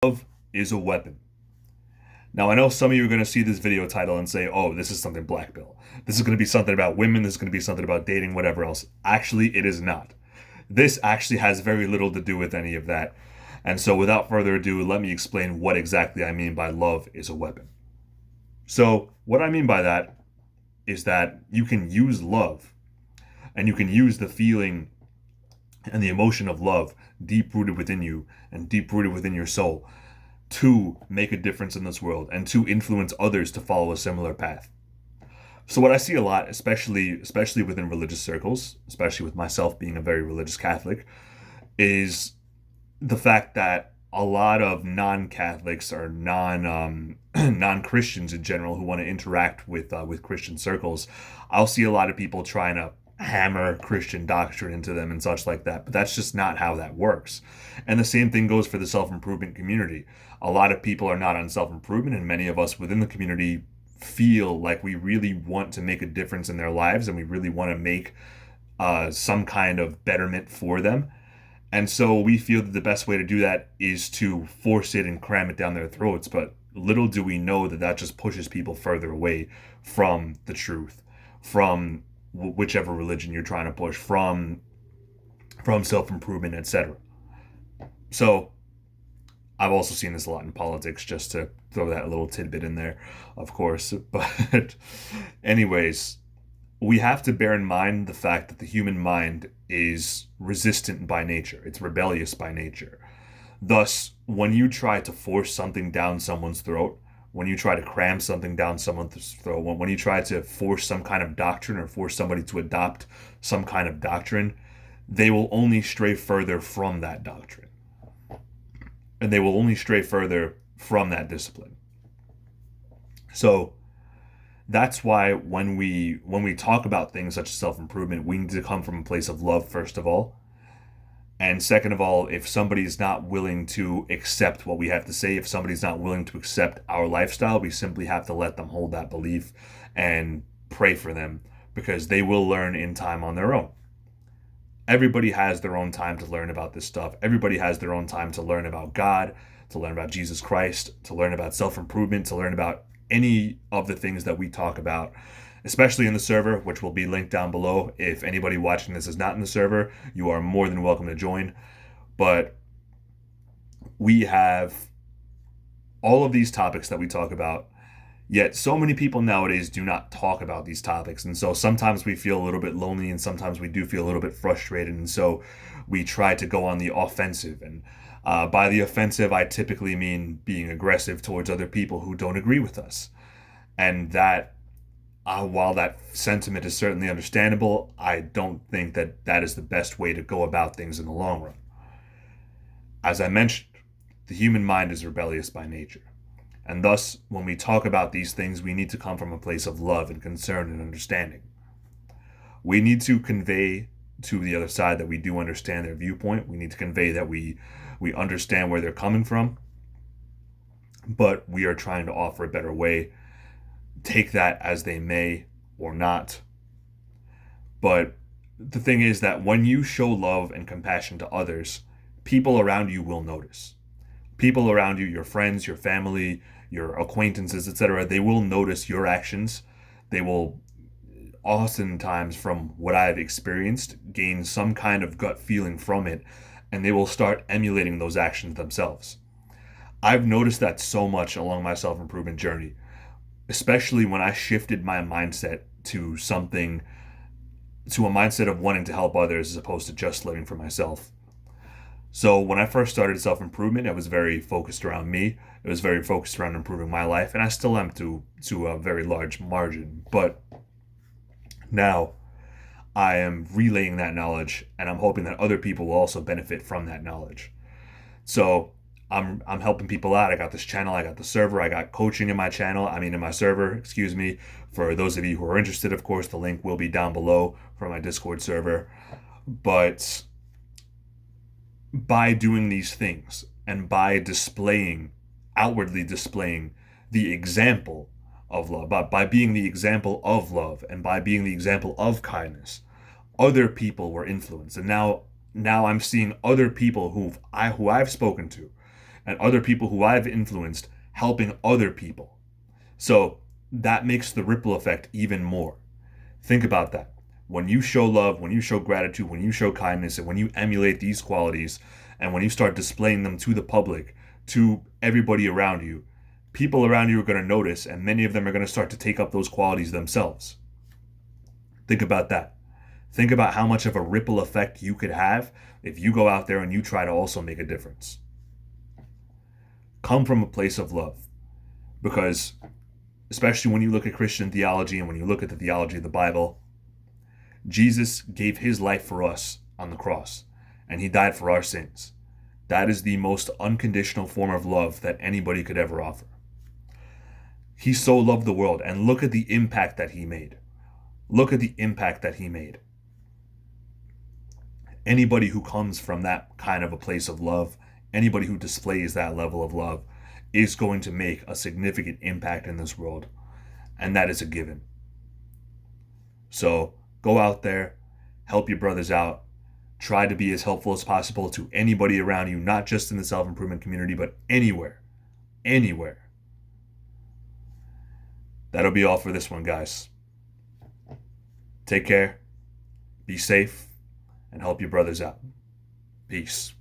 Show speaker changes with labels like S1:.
S1: Love is a weapon. Now, I know some of you are going to see this video title and say, oh, this is something black pill. This is going to be something about women. This is going to be something about dating, whatever else. Actually, it is not. This actually has very little to do with any of that. And so, without further ado, let me explain what exactly I mean by love is a weapon. So, what I mean by that is that you can use love and you can use the feeling and the emotion of love deep rooted within you and deep rooted within your soul to make a difference in this world and to influence others to follow a similar path. So what I see a lot, especially within religious circles, especially with myself being a very religious Catholic, is the fact that a lot of non-Catholics or non-Christians in general who want to interact with Christian circles, I'll see a lot of people trying to hammer Christian doctrine into them and such like that. But that's just not how that works. And the same thing goes for the self-improvement community. A lot of people are not on self-improvement, and many of us within the community feel like we really want to make a difference in their lives and we really want to make some kind of betterment for them. And so we feel that the best way to do that is to force it and cram it down their throats. But little do we know that that just pushes people further away from the truth, from whichever religion you're trying to push, from self-improvement, etc. So I've also seen this a lot in politics, just to throw that little tidbit in there, of course. But anyways, we have to bear in mind the fact that the human mind is resistant by nature. It's rebellious by nature. Thus, when you try to force something down someone's throat, when you try to cram something down someone's throat, when you try to force some kind of doctrine or force somebody to adopt some kind of doctrine, they will only stray further from that doctrine. And they will only stray further from that discipline. So that's why when we talk about things such as self-improvement, we need to come from a place of love, first of all. And second of all, if somebody's not willing to accept what we have to say, if somebody's not willing to accept our lifestyle, we simply have to let them hold that belief and pray for them, because they will learn in time on their own. Everybody has their own time to learn about this stuff. Everybody has their own time to learn about God, to learn about Jesus Christ, to learn about self-improvement, to learn about any of the things that we talk about, especially in the server, which will be linked down below. If anybody watching this is not in the server, you are more than welcome to join. But we have all of these topics that we talk about, yet so many people nowadays do not talk about these topics. And so sometimes we feel a little bit lonely, and sometimes we do feel a little bit frustrated. And so we try to go on the offensive. And by the offensive, I typically mean being aggressive towards other people who don't agree with us. And that, while that sentiment is certainly understandable, I don't think that that is the best way to go about things in the long run. As I mentioned, the human mind is rebellious by nature. And thus, when we talk about these things, we need to come from a place of love and concern and understanding. We need to convey to the other side that we do understand their viewpoint. We need to convey that we understand where they're coming from, but we are trying to offer a better way. Take that as they may or not. But the thing is that when you show love and compassion to others, people around you will notice. People around you, your friends, your family, your acquaintances, etc., they will notice your actions. They will oftentimes, from what I've experienced, gain some kind of gut feeling from it, and they will start emulating those actions themselves. I've noticed that so much along my self-improvement journey, especially when I shifted my mindset to a mindset of wanting to help others as opposed to just living for myself. So when I first started self-improvement, it was very focused around me. It was very focused around improving my life, and I still am to a very large margin. But now I am relaying that knowledge, and I'm hoping that other people will also benefit from that knowledge. So I'm helping people out. I got this channel, I got the server, I got coaching in my channel. In my server, excuse me. For those of you who are interested, of course, the link will be down below for my Discord server. But by doing these things and by outwardly displaying the example of love, by being the example of love and by being the example of kindness, other people were influenced. And now I'm seeing other people who I've spoken to and other people who I've influenced helping other people. So that makes the ripple effect even more. Think about that. When you show love, when you show gratitude, when you show kindness, and when you emulate these qualities, and when you start displaying them to the public, to everybody around you, people around you are going to notice, and many of them are going to start to take up those qualities themselves. Think about that. Think about how much of a ripple effect you could have if you go out there and you try to also make a difference. Come from a place of love, because especially when you look at Christian theology and when you look at the theology of the Bible, Jesus gave his life for us on the cross, and he died for our sins. That is the most unconditional form of love that anybody could ever offer. He so loved the world, and look at the impact that he made. Look at the impact that he made. Anybody who comes from that kind of a place of love, anybody who displays that level of love, is going to make a significant impact in this world, and that is a given. So go out there, help your brothers out, try to be as helpful as possible to anybody around you, not just in the self-improvement community, but anywhere. That'll be all for this one, guys. Take care, be safe, and help your brothers out. Peace.